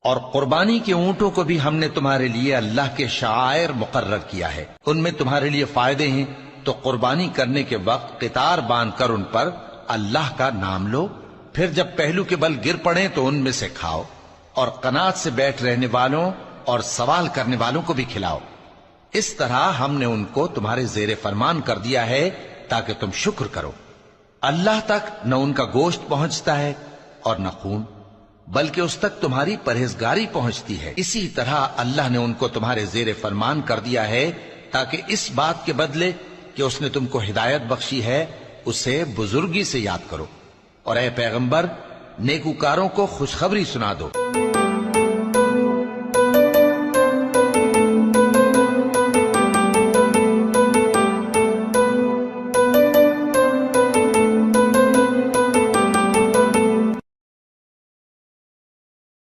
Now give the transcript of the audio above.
और कुर्बानी के ऊंटों को भी हमने तुम्हारे लिए अल्लाह के शायर मुकर्रर किया है। उनमें तुम्हारे लिए फायदे हैं, तो कुर्बानी करने के वक्त कितार बांधकर उन पर अल्लाह का नाम लो। फिर जब पहलू के बल गिर पड़े तो उनमें से खाओ, और कनात से बैठ रहने वालों और सवाल करने वालों को भी खिलाओ। इस तरह हमने उनको तुम्हारे जेरे फरमान कर दिया है ताकि तुम शुक्र करो। अल्लाह तक न उनका गोश्त पहुंचता है और न खून, बल्कि उस तक तुम्हारी परहेजगारी पहुंचती है। इसी तरह अल्लाह ने उनको तुम्हारे जेरे फरमान कर दिया है ताकि इस बात के बदले कि उसने तुमको हिदायत बख्शी है, उसे बुजुर्गी से याद करो। और ऐ पैगंबर, नेकूकारों को खुशखबरी सुना दो।